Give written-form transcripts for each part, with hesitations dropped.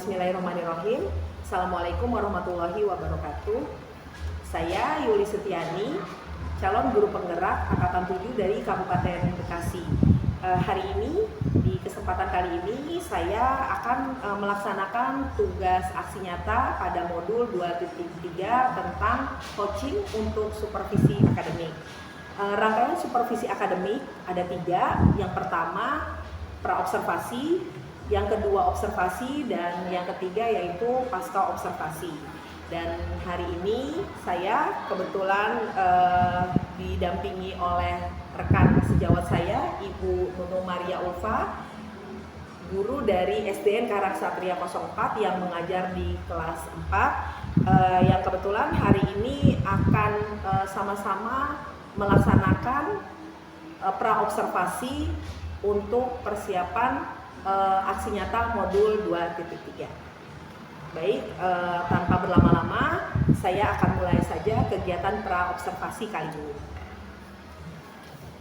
Bismillahirrahmanirrahim. Assalamualaikum warahmatullahi wabarakatuh. Saya Yuli Setiani, calon guru penggerak Angkatan 7 dari Kabupaten Bekasi. Hari ini, di kesempatan kali ini, saya akan melaksanakan tugas aksi nyata pada modul 2.3 tentang coaching untuk supervisi akademik. Rangkaian supervisi akademik ada 3. Yang pertama, pra-observasi, yang kedua observasi, dan yang ketiga yaitu pasca observasi. Dan hari ini saya kebetulan didampingi oleh rekan sejawat saya, Ibu Nunung Maria Ulfa, guru dari SDN Karaksatria 04 yang mengajar di kelas 4, yang kebetulan hari ini akan sama-sama melaksanakan pra-observasi untuk persiapan aksi nyata modul 2.3. Baik, tanpa berlama-lama, saya akan mulai saja kegiatan pra-observasi kali ini.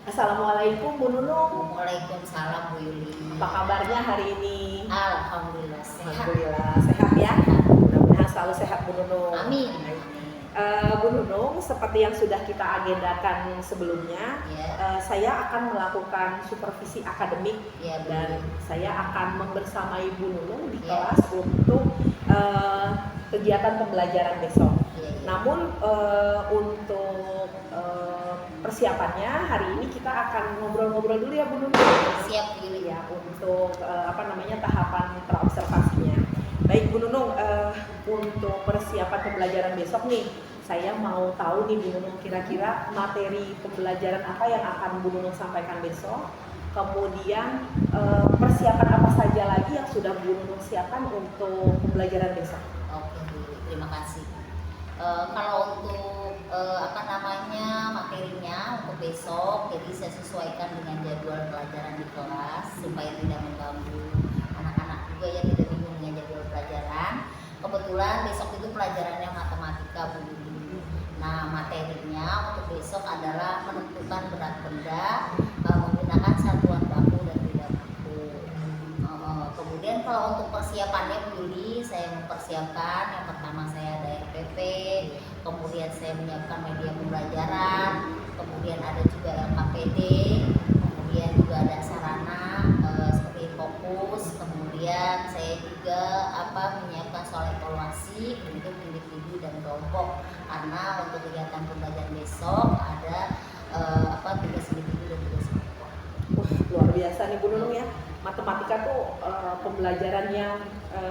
Assalamualaikum Bu Nunung. Waalaikumsalam Bu Yuli. Apa kabarnya hari ini? Alhamdulillah sehat. Alhamdulillah sehat ya. Mudah-mudahan selalu sehat Bu Nunung. Amin. Bu Nunung, seperti yang sudah kita agendakan sebelumnya, saya akan melakukan supervisi akademik, dan saya akan membersamai Bu Nunung di kelas untuk kegiatan pembelajaran besok. Namun untuk persiapannya hari ini kita akan ngobrol-ngobrol dulu ya Bu Nunung. Siap dulu ya untuk tahapan praobservasinya. Baik Bu Nunung, untuk persiapan pembelajaran besok nih, saya mau tahu nih Bu Nunung, kira-kira materi pembelajaran apa yang akan Bu Nunung sampaikan besok. Kemudian persiapan apa saja lagi yang sudah Bu Nunung siapkan untuk pembelajaran besok. Oke Bu, terima kasih. Kalau untuk materinya untuk besok, jadi saya sesuaikan dengan jadwal pelajaran di kelas supaya tidak mengganggu anak-anak juga ya, tidak bingung dengan jadwal pelajaran. Kebetulan besok itu pelajarannya matematika Bu. Nah, materinya untuk besok adalah menentukan berat benda menggunakan satuan baku dan tidak baku. Kemudian kalau untuk persiapannya Bu Yuli, saya mempersiapkan yang pertama saya ada RPP, kemudian saya menyiapkan media pembelajaran, kemudian ada juga LKPD, kemudian juga ada sarana seperti fokus, kemudian saya juga menyiapkan soal evaluasi untuk individu dan kelompok, karena untuk kegiatan pembelajaran besok ada tugas individu dan tugas kelompok. Luar biasa nih Bu Nunung ya. Matematika tuh pembelajaran yang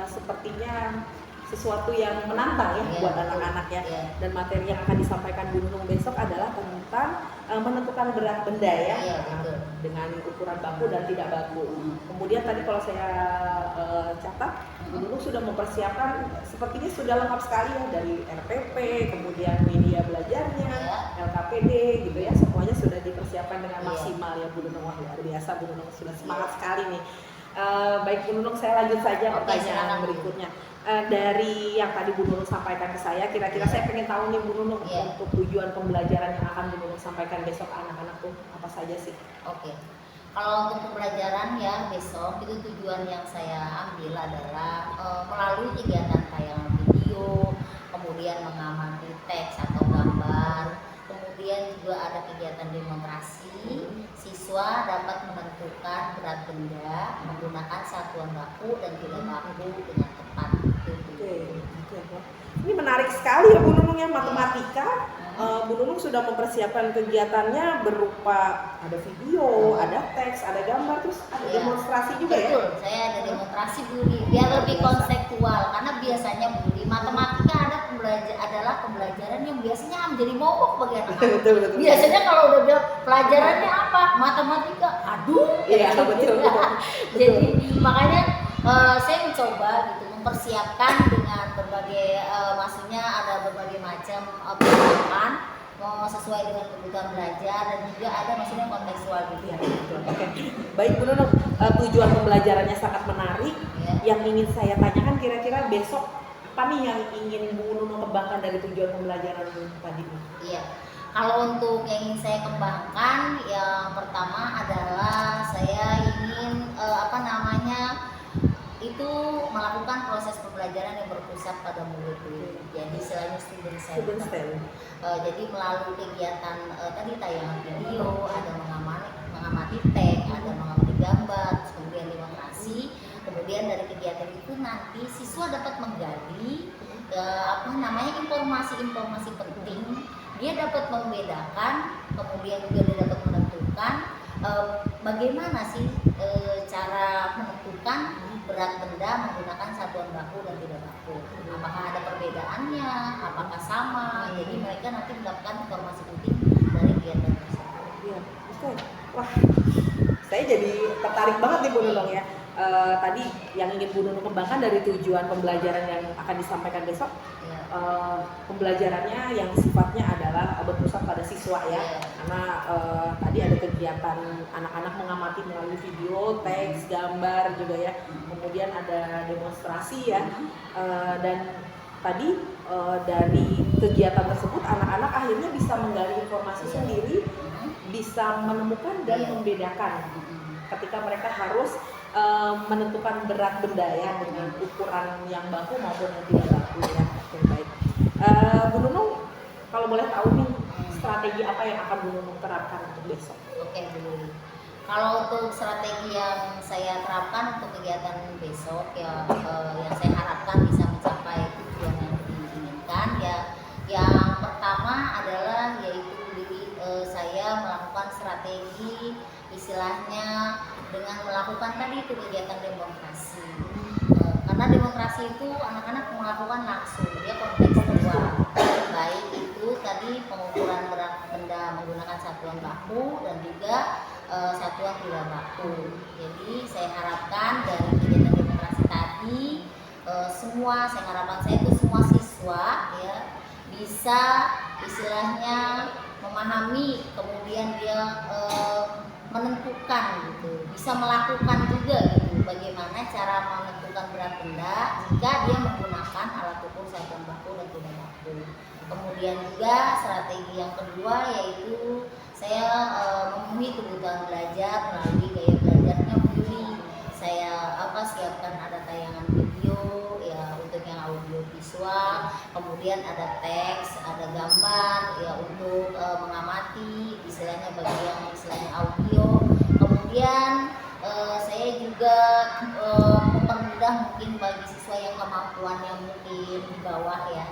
sepertinya sesuatu yang menantang ya, buat anak-anak ya. Dan materi yang akan disampaikan Bu Nunung besok adalah tentang menentukan berat benda ya, dengan ukuran baku dan tidak baku. Kemudian tadi kalau saya catat, Bu Nunung sudah mempersiapkan, sepertinya sudah lengkap sekali ya, dari RPP, kemudian media belajarnya, LKPD gitu ya, semuanya sudah dipersiapkan dengan maksimal ya Bu Nunung. Wah, luar biasa Bu Nunung, sudah semangat sekali nih. Baik Bu Nunung, saya lanjut saja pertanyaan berikutnya. Dari yang tadi Bu Nunung sampaikan ke saya, kira-kira saya pengen tahu nih Bu Nunung, untuk tujuan pembelajaran yang akan Bu Nunung sampaikan besok anak-anak tuh apa saja sih? Oke. Kalau untuk pembelajaran ya besok itu tujuan yang saya ambil adalah melalui kegiatan tayangan video, kemudian mengamati teks atau gambar, kemudian juga ada kegiatan demonstrasi. Siswa dapat menentukan berat benda menggunakan satuan baku dan tidak baku dengan tepat. Ini menarik sekali ya Bu Nunung ya, matematika. Bu Nunung sudah mempersiapkan kegiatannya berupa ada video, ada teks, ada gambar, terus ada demonstrasi juga. Betul, ya? Saya ada demonstrasi Bu, biar lebih konseptual, karena biasanya Bu, matematika adalah pembelajaran yang biasanya menjadi momok bagi anak-anak. Betul. Biasanya kalau udah bilang pelajarannya apa, matematika, aduh. Iya, betul. Jadi makanya saya mencoba gitu mempersiapkan dengan berbagai maksudnya ada berbagai macam persiapan sesuai dengan kebutuhan belajar, dan juga ada maksudnya kontekstual gitu ya. Oke. Baik Bu Nunung, tujuan pembelajarannya sangat menarik. Yang ingin saya tanyakan, kira-kira besok apa nih yang ingin Bu Nunung kembangkan dari tujuan pembelajaran tadi? Iya. Kalau untuk yang ingin saya kembangkan, yang pertama adalah saya ingin itu melakukan proses seragam murid. Jadi selain student Student center. stand. Jadi melalui kegiatan tadi tayangan video, ada mengamati teks, ada mengamati gambar, terus kemudian demonstrasi. Kemudian dari kegiatan itu nanti siswa dapat menggali informasi-informasi penting. Dia dapat membedakan, kemudian juga dia dapat menentukan bagaimana sih cara menentukan berat benda menggunakan satuan baku dan tidak baku. Apakah ada perbedaannya, apakah sama. Jadi mereka nanti mendapatkan informasi penting dari kegiatan tersebut. Iya, oke. Wah, saya jadi tertarik banget nih Bu Nunung ya. Tadi yang ingin Bu Nunung kembangkan dari tujuan pembelajaran yang akan disampaikan besok, Ya. pembelajarannya yang sifatnya adalah berpusat pada siswa ya. Karena tadi ada kegiatan anak-anak mengamati melalui video, teks, gambar juga ya. Kemudian ada demonstrasi ya. Dan tadi dari kegiatan tersebut anak-anak akhirnya bisa menggali informasi sendiri, bisa menemukan dan membedakan ketika mereka harus menentukan berat benda ya dengan ukuran yang baku maupun yang tidak baku ya. Oke, baik. Bu Nunung, kalau boleh tahu nih strategi apa yang akan Bu Nunung terapkan untuk besok? Oke, Bu. Kalau untuk strategi yang saya terapkan untuk kegiatan besok ya, yang saya harapkan bisa mencapai tujuan yang diinginkan ya, yang pertama adalah yaitu saya melakukan strategi istilahnya dengan melakukan tadi itu kegiatan demonstrasi. Karena demonstrasi itu anak-anak melakukan langsung, dia kontekstual. Baik itu tadi pengukuran berat benda menggunakan satuan baku dan juga satuan tidak baku. Jadi saya harapkan dari kegiatan demonstrasi tadi saya harapkan saya itu semua siswa ya bisa istilahnya memahami, kemudian dia menentukan gitu, bisa melakukan juga gitu bagaimana cara menentukan berat benda jika dia menggunakan alat ukur satuan baku dan tidak baku. Kemudian juga strategi yang kedua yaitu saya memenuhi kebutuhan belajar melalui gaya belajarnya Buli. Saya siapkan ada tayangan video ya untuk yang audio visual, kemudian ada teks, ada gambar ya untuk mengamati istilahnya bagi yang istilahnya audio. Kemudian saya juga mempermudah mungkin bagi siswa yang kemampuannya mungkin di bawah ya,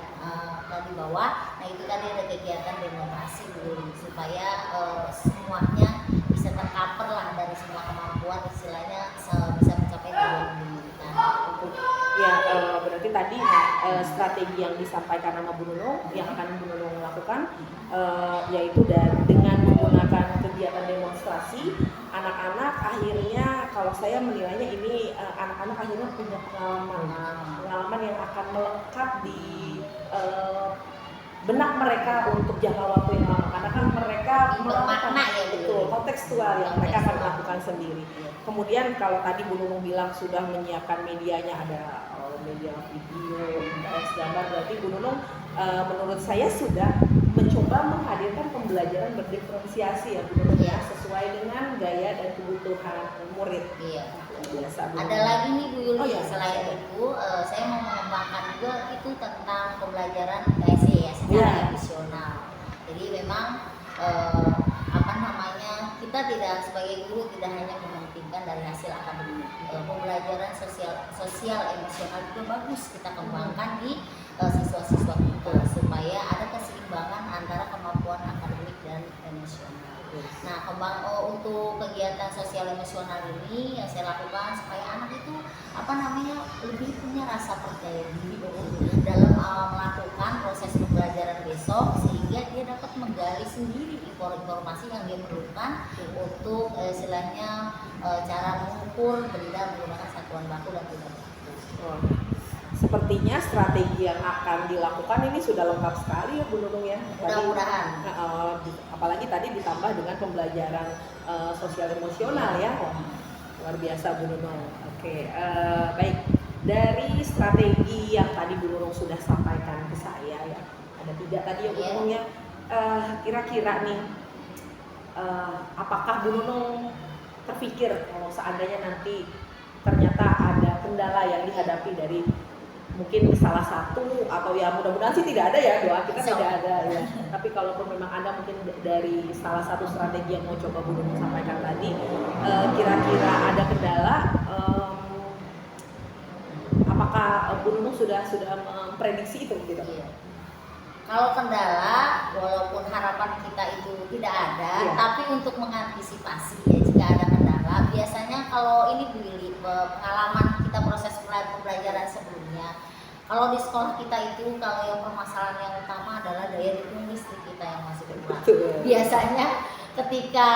di bawah. Nah itu tadi ada kegiatan demonstrasi dulu supaya semuanya bisa tercover lah dari semua kemampuan istilahnya bisa mencapai tujuan yang diinginkan. Ya, berarti tadi strategi yang disampaikan sama Bu Nunung yang akan Bu Nunung lakukan yaitu dengan menggunakan kegiatan demonstrasi, anak-anak akhirnya kalau saya menilainya ini anak-anak akhirnya punya pengalaman yang akan melekat di benak mereka untuk jangka waktu yang lama, karena kan mereka melakukan betul kontekstual yang mereka akan lakukan sendiri. Kemudian kalau tadi Bu Nunung bilang sudah menyiapkan medianya, ada media video, teks, gambar, berarti Bu Nunung menurut saya sudah mencoba menghadirkan pembelajaran berdiferensiasi ya Bu Nunung ya, sesuai dengan gaya dan kebutuhan murid. Iya. Biasa, ada lagi nih Bu Yuli, selain okay. itu saya mau mengembangkan juga itu tentang pembelajaran PSE ya secara emosional. Jadi memang kita tidak sebagai guru tidak hanya mementingkan dari hasil akademik. Pembelajaran sosial emosional juga bagus kita kembangkan di siswa-siswa kita supaya ada keseimbangan antara kemampuan akademik dan emosional. Nah, untuk kegiatan sosial emosional ini yang saya lakukan supaya anak itu lebih punya rasa percaya diri dalam melakukan proses pembelajaran besok, sehingga dia dapat menggali sendiri informasi yang dia perlukan untuk istilahnya cara mengukur benda menggunakan satuan baku dan tidak baku. Sepertinya strategi yang akan dilakukan ini sudah lengkap sekali ya Bu Nunung ya. Mudah-mudahan. Apalagi tadi ditambah dengan pembelajaran sosial emosional ya. Luar biasa Bu Nunung. Oke, baik. Dari strategi yang tadi Bu Nunung sudah sampaikan ke saya ya, ada 3 tadi ya Bu Nunung ya. Kira-kira nih, apakah Bu Nunung terpikir kalau seandainya nanti ternyata ada kendala yang dihadapi dari mungkin salah satu atau ya mudah-mudahan sih tidak ada ya, doa kita Insya tidak Allah. ada ya. Tapi kalaupun memang ada mungkin dari salah satu strategi yang mau coba Bu Nunung sampaikan tadi, kira-kira ada kendala, apakah Bu Nunung sudah memprediksi itu gitu? Iya. Kalau kendala, walaupun harapan kita itu tidak ada, Iya. tapi untuk mengantisipasi ya jika ada kendala, biasanya kalau ini Bu Yuli, pengalaman kita proses pembelajaran sebelumnya, kalau di sekolah kita itu kalau yang permasalahan yang utama adalah daya dukung listrik kita yang masih kurang. Biasanya ketika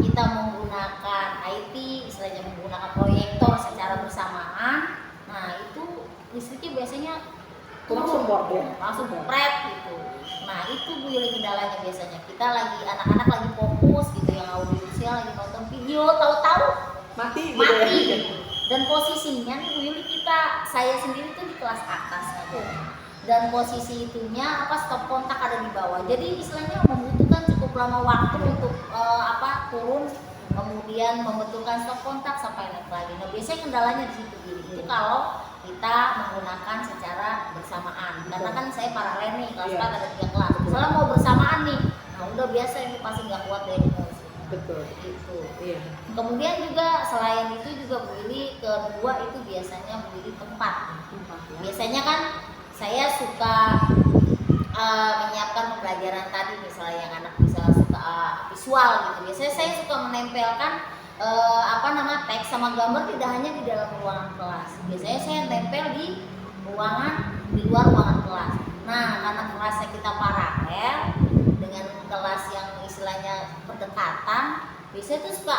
kita menggunakan IT, istilahnya menggunakan proyektor secara bersamaan, nah itu listriknya biasanya Langsung board ya? langsung pret gitu. Nah itu Bu Yuli kendalanya biasanya, kita lagi anak-anak lagi fokus gitu, yang audiovisual lagi nonton video, tahu-tahu Mati gitu mati. ya? Dan posisinya nih Bu Yuli, saya sendiri tuh di kelas atas gitu. Dan posisi itunya stop kontak ada di bawah, jadi istilahnya membutuhkan cukup lama waktu untuk turun, kemudian membetulkan stop kontak sampai naik lagi. Nah biasanya kendalanya di situ Bu Yuli, itu kalau kita menggunakan secara bersamaan, karena kan saya paralel nih, kelas 4 ada 3 kelas, misalnya mau bersamaan nih, nah udah biasa ini pasti nggak kuat dari emosi. Betul. Gitu. Iya. Kemudian juga selain itu juga Bu Yuli, kedua itu biasanya Bu Yuli tempat. Ya. Biasanya kan saya suka menyiapkan pembelajaran tadi, misalnya yang anak misalnya suka visual gitu. Biasanya saya suka menempelkan teks sama gambar tidak hanya di dalam ruangan kelas. Biasanya saya tempel di luar ruangan kelas. Nah, karena kelasnya kita paralel dengan kelas yang istilahnya berdekatan, biasanya tuh suka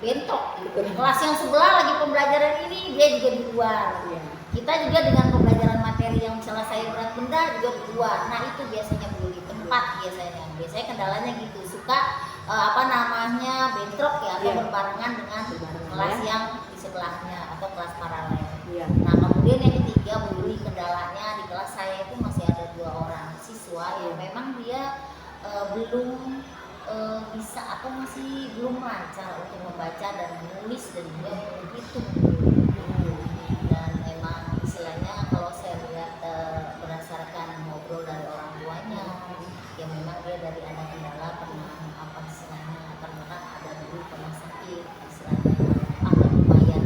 bentrok gitu. Kelas yang sebelah lagi pembelajaran ini, dia juga di luar. Iya. Kita juga dengan pembelajaran materi yang misalnya saya berat benda juga di luar. Nah, itu biasanya Bu Yuli, tempat biasanya. Biasanya kendalanya gitu, suka bentrok ya, atau Iya. berbarengan dengan kelas ya. yang di sebelahnya atau kelas paralel. Iya. Nah kemudian yang ketiga Bu Yuli, kendalanya di kelas saya itu masih ada 2 orang siswa yang memang dia belum bisa atau masih belum lancar untuk membaca dan menulis dan juga menghitung. Dan memang istilahnya kalau saya lihat berdasarkan ngobrol dari orang tuanya, ya memang dia dari anak kendala pernah karena ada dulu pernah sakit istilahnya lumayan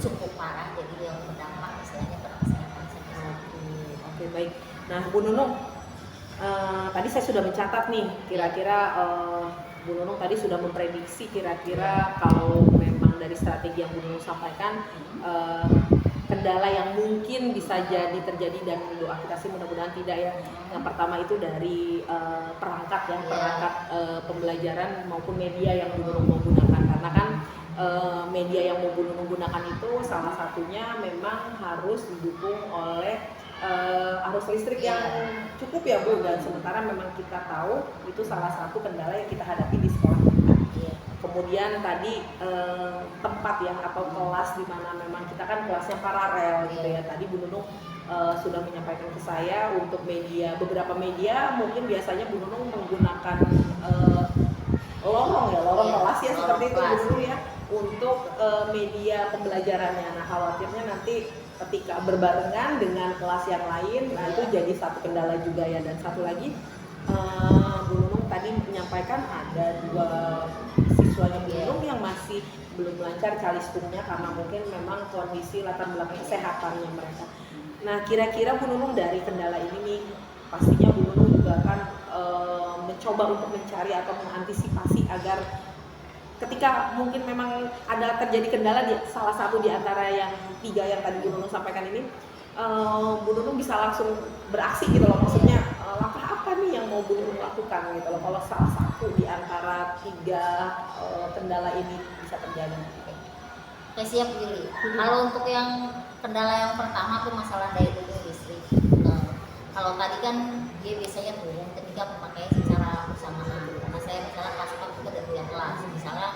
cukup parah, jadi yang berdampak istilahnya pada kesehatan sampai. Oke, baik. Nah Bu Nunung, tadi saya sudah mencatat nih, kira-kira Bu Nunung tadi sudah memprediksi kira-kira kalau memang dari strategi yang Bu Nunung sampaikan, kendala yang mungkin bisa jadi terjadi, dan doa kita sih mudah-mudahan tidak ya. Yang pertama itu dari perangkat ya, perangkat pembelajaran maupun media yang Bu Nunung mau gunakan, karena kan media yang mau Bu Nunung gunakan itu salah satunya memang harus didukung oleh arus listrik yang cukup ya Bu, dan sementara memang kita tahu itu salah satu kendala yang kita hadapi di sekolah kita. Kemudian tadi tempat ya, atau kelas di mana memang kita kan kelasnya paralel gitu ya. Tadi Bu Nunung sudah menyampaikan ke saya untuk media, beberapa media mungkin biasanya Bu Nunung menggunakan lorong kelas ya, seperti itu Bu Nunung ya, untuk media pembelajarannya. Nah khawatirnya nanti ketika berbarengan dengan kelas yang lain, nah itu jadi satu kendala juga ya. Dan satu lagi, Bu Nunung tadi menyampaikan ada 2 siswanya Bu Nunung yang masih belum lancar calisthungnya karena mungkin memang kondisi latar belakang kesehatannya mereka. Nah kira-kira Bu Nunung dari kendala ini nih, pastinya Bu Nunung juga akan mencoba untuk mencari atau mengantisipasi agar ketika mungkin memang ada terjadi kendala di salah satu di antara yang 3 yang tadi Bu Nunung sampaikan ini, Bu Nunung bisa langsung beraksi gitu loh, maksudnya langkah apa nih yang mau Bu Nunung lakukan gitu loh kalau salah satu di antara 3 kendala ini bisa terjadi. Oke, siap Bu Yuli. Kalau untuk yang kendala yang pertama tuh masalah daya dukung listrik. Kalau tadi kan dia biasanya turun ketika memakai secara bersamaan. Karena saya misalnya kelas 4 itu ada 3 kelas, misalnya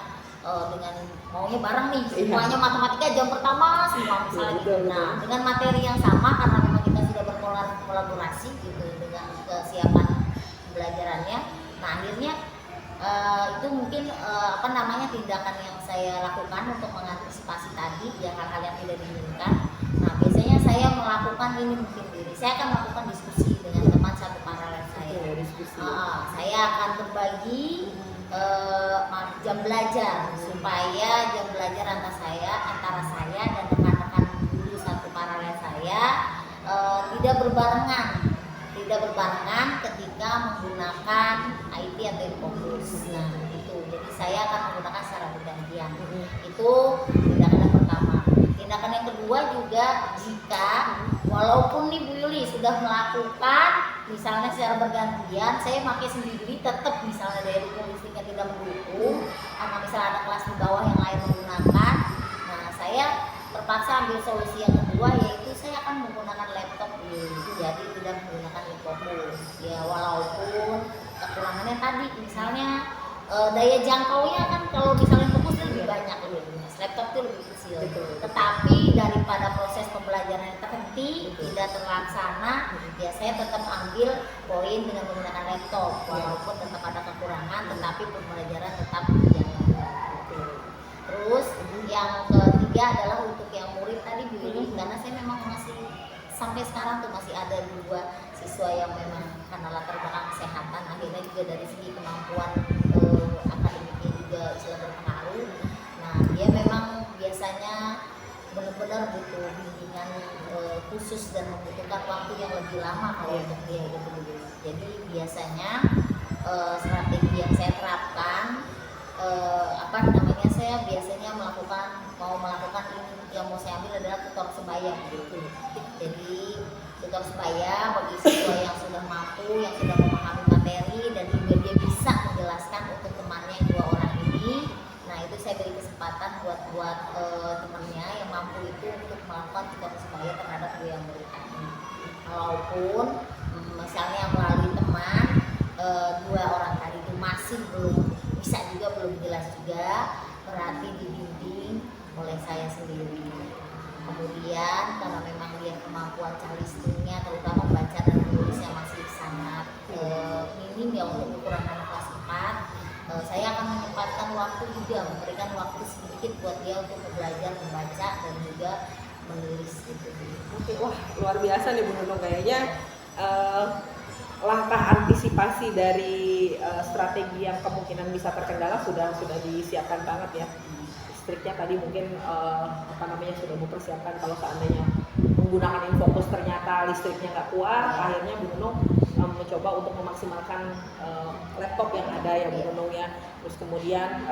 dengan maunya bareng nih, semuanya matematika jam pertama semua misalnya gitu. Nah dengan materi yang sama, karena memang kita sudah berkolaborasi gitu dengan kesiapan pembelajarannya. Nah akhirnya itu mungkin tindakan yang saya lakukan untuk mengantisipasi tadi ya hal-hal yang tidak diinginkan. Nah biasanya saya melakukan ini mungkin diri. Saya akan melakukan diskusi dengan teman satu paralel saya. Diskusi. Saya akan berbagi jam belajar supaya jam belajar antara saya dan rekan-rekan guru satu paralel saya tidak berbarengan ketika menggunakan IT atau Infocus. Nah itu, jadi saya akan menggunakan secara bergantian. Itu tindakan yang pertama. Tindakan yang kedua juga, jika walaupun nih Bu Yuli sudah melakukan misalnya secara bergantian, saya pakai sendiri, tetap misalnya daya dukung listriknya tidak mendukung, karena misalnya ada kelas di bawah yang lain menggunakan, nah saya terpaksa ambil solusi yang kedua, yaitu saya akan menggunakan laptop dulu, jadi tidak menggunakan Infocus. Ya walaupun kekurangannya tadi misalnya daya jangkaunya kan kalau misalnya Infocus lebih banyak, laptop itu lebih kecil. Tetapi daripada proses pembelajaran yang terhenti tidak terlaksana, ya saya tetap ambil poin dengan menggunakan laptop, walaupun tetap ada kekurangan, tetapi pembelajaran tetap berjalan. Terus yang ketiga adalah untuk yang murid tadi Bu Yuli, karena saya memang masih sampai sekarang tuh masih ada 2 siswa yang memang karena latar belakang kesehatan, akhirnya juga dari segi kemampuan akademiknya juga istilah berpengaruh. Nah dia memang biasanya benar-benar butuh bimbingan khusus dan membutuhkan waktu yang lebih lama kalau untuk dia gitu. Jadi biasanya strategi yang saya terapkan saya biasanya mau melakukan ini yang mau saya ambil adalah tutor sebaya gitu. Jadi tutor sebaya bagi siswa yang sudah mampu, yang sudah memahami materi dan juga dia bisa menjelaskan untuk temannya 2 orang ini. Nah itu saya beri kesempatan buat temannya yang mampu itu untuk melakukan tutor sebaya terhadap 2 yang murid tadi. Walaupun misalnya melalui teman 2 orang tadi itu masih belum bisa juga, belum jelas juga, berarti dibimbing oleh saya sendiri. Kemudian karena memang dia kemampuan calistingnya terutama membaca dan menulisnya masih sangat minim ya untuk ukuran anak kelas 4, saya akan menyempatkan waktu juga, memberikan waktu sedikit buat dia untuk belajar membaca dan juga menulis gitu. Oke, wah luar biasa nih Bu Nunung, kayaknya langkah antisipasi dari strategi yang kemungkinan bisa terkendala sudah disiapkan banget ya. Listriknya tadi mungkin sudah mempersiapkan kalau seandainya menggunakan Infocus ternyata listriknya nggak kuat, akhirnya Bu Nunung mencoba untuk memaksimalkan laptop yang ada ya Bu Nunung ya. Terus kemudian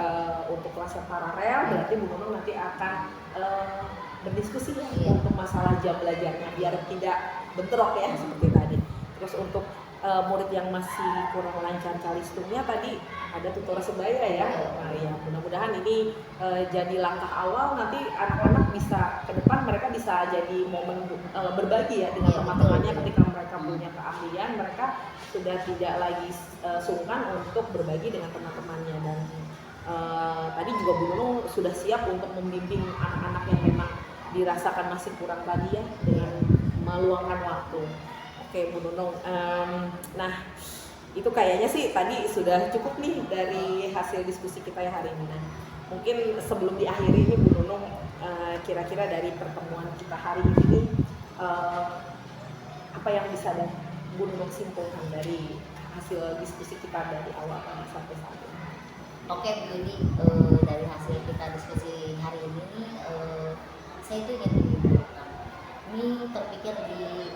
untuk kelas yang paralel berarti Bu Nunung nanti akan berdiskusi ya untuk masalah jam belajarnya biar tidak bentrok ya seperti tadi. Terus untuk murid yang masih kurang lancar calistumnya tadi ada tutor sebaya ya. Nah, ya mudah-mudahan ini jadi langkah awal, nanti anak-anak bisa ke depan mereka bisa jadi momen berbagi ya dengan teman-temannya ketika mereka punya keahlian, mereka sudah tidak lagi sungkan untuk berbagi dengan teman-temannya. Dan tadi juga Bu Nunung sudah siap untuk membimbing anak-anak yang memang dirasakan masih kurang tadi ya dengan meluangkan waktu. Oke Bu Nunung, nah itu kayaknya sih tadi sudah cukup nih dari hasil diskusi kita ya hari ini. Nah, mungkin sebelum diakhiri ini Bu Nunung, kira-kira dari pertemuan kita hari ini apa yang bisa Bu Nunung simpulkan dari hasil diskusi kita dari awal sampai saat ini? Oke Bu Yuli, dari hasil kita diskusi hari ini, saya itu ingin menyimpulkan, ini terpikir di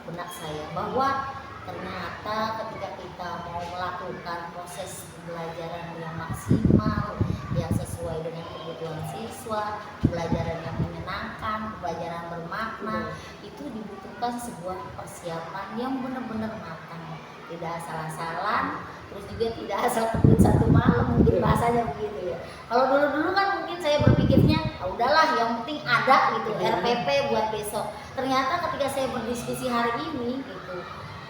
benak saya bahwa ternyata ketika kita mau melakukan proses pembelajaran yang maksimal, yang sesuai dengan kebutuhan siswa, pembelajaran yang menyenangkan, pembelajaran bermakna, itu dibutuhkan sebuah persiapan yang benar-benar matang, tidak asal-asalan, terus juga tidak asal kebut satu malam, mungkin bahasanya begitu ya. Kalau dulu-dulu kan mungkin saya berpikirnya, udahlah yang penting ada gitu, RPP buat besok. Ternyata ketika saya berdiskusi hari ini gitu,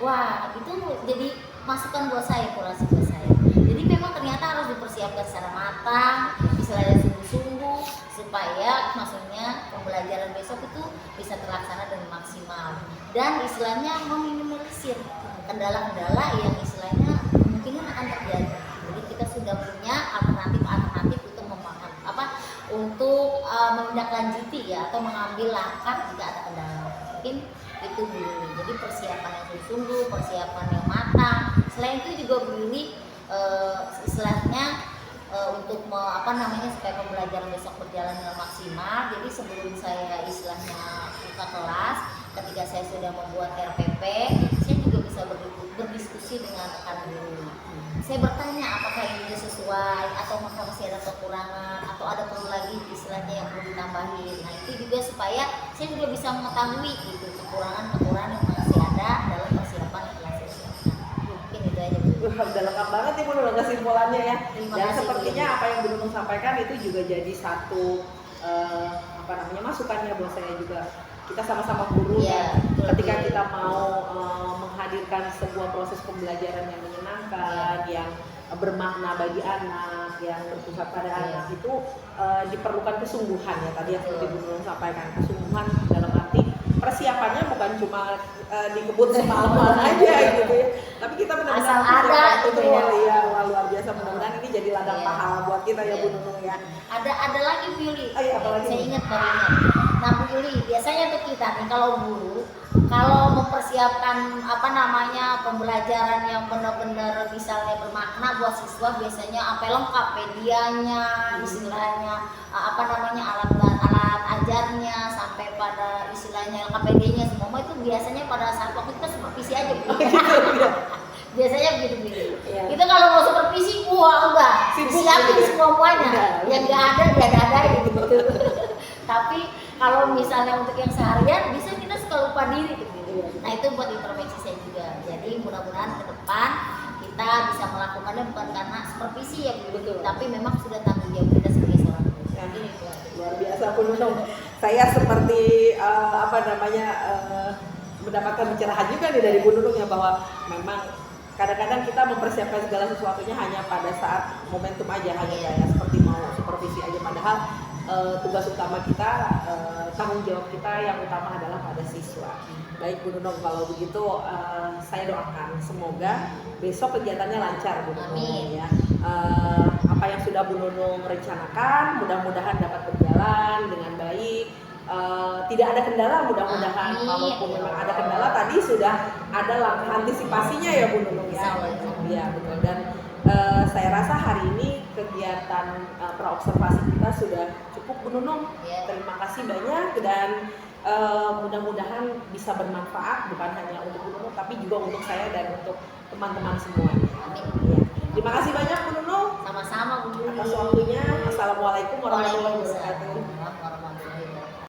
wah itu jadi masukan buat saya, kurasi buat saya. Jadi memang ternyata harus dipersiapkan secara matang, istilahnya sungguh-sungguh, supaya maksudnya pembelajaran besok itu bisa terlaksana dengan maksimal. Dan istilahnya meminimalisir kendala-kendala yang istilahnya kemungkinan akan terjadi. Jadi kita sudah punya alternatif untuk menindaklanjuti ya atau mengambil langkah jika ada kendala. Mungkin itu Bu Yuli. Jadi persiapan yang sungguh, persiapan yang matang. Selain itu juga Bu Yuli istilahnya supaya pembelajaran besok berjalan dengan maksimal. Jadi sebelum saya istilahnya buka kelas, ketika saya sudah membuat RPP, saya juga bisa berdiskusi dengan rekan guru. Saya bertanya apakah ini sesuai atau masih ada kekurangan atau ada perlu lagi istilahnya yang perlu ditambahin. Nah itu juga supaya saya juga bisa mengetahui gitu kekurangan-kekurangan yang masih ada dalam persiapan kelas siswa. Mungkin itu aja Bu. Udah lengkap banget nih Bu Nunung kesimpulannya ya. Terima Dan kasih, sepertinya Bu. apa yang Bu Nunung sampaikan itu juga jadi satu masukannya buat saya juga. Kita sama-sama guru Iya, dan betul, ketika betul. kita mau menghadirkan sebuah proses pembelajaran yang menyenangkan, yang bermakna bagi anak, yang berpusat pada Iya. anak itu diperlukan kesungguhan ya tadi yang seperti Bu Betul. Nunung sampaikan, kesungguhan dalam arti persiapannya bukan cuma dikebut semalaman aja gitu ya, tapi kita benar-benar Asal ada persiapan itu itu ya. ya luar biasa. Mudah-mudahan ini jadi ladang Iya. pahala buat kita ya Bu Iya. Nunung ya. Ada lagi Bu Yuli. Oh iya, apa lagi? Saya ingat baru ingat. Nah Bu Yuli, biasanya untuk kita nih kalau guru, kalau mempersiapkan pembelajaran yang benar-benar misalnya bermakna buat siswa, biasanya sampai lengkap medianya, istilahnya alat ajarnya, sampai pada istilahnya lengkap PD-nya semua itu biasanya pada saat waktu kita supervisi aja Bu. Biasanya begitu. Iya. Itu kalau mau supervisi, wah udah Sibuk siapin gitu ya. semuanya. Udah. Yang nggak ada dia ada gitu. Tapi kalau misalnya untuk yang seharian bisa kita suka lupa diri gitu. Iya. Nah itu buat introspeksi saya juga. Jadi mudah-mudahan ke depan kita bisa melakukannya bukan karena supervisi ya Bu, Betul. tapi memang sudah tanggung jawab kita sebagai seorang guru. Ya. Mungkin itu aja. Luar biasa Bu Nunung. Saya seperti mendapatkan pencerahan juga nih dari Bu Nunung ya, bahwa memang kadang-kadang kita mempersiapkan segala sesuatunya hanya pada saat momentum aja, hanya kayak seperti mau supervisi aja, padahal tugas utama kita, tanggung jawab kita yang utama adalah pada siswa. Baik Bu Nunung, kalau begitu saya doakan semoga besok kegiatannya lancar Bu Nunung. Amin. Ya. Apa yang sudah Bu Nunung rencanakan mudah-mudahan dapat berjalan dengan baik. Tidak ada kendala mudah-mudahan. Amin. Kalaupun memang ada kendala, tadi sudah ada langkah antisipasinya ya Bu Nunung ya. Iya betul. Dan saya rasa hari ini kegiatan praobservasi kita sudah cukup Bu Nunung. Ya. Terima kasih banyak dan mudah-mudahan bisa bermanfaat bukan hanya untuk Bu Nunung tapi juga untuk saya dan untuk teman-teman semuanya. Amin. Ya. Terima kasih banyak Bu Nunung Sama-sama Bu Yuli. atas waktunya. Assalamualaikum warahmatullahi wabarakatuh.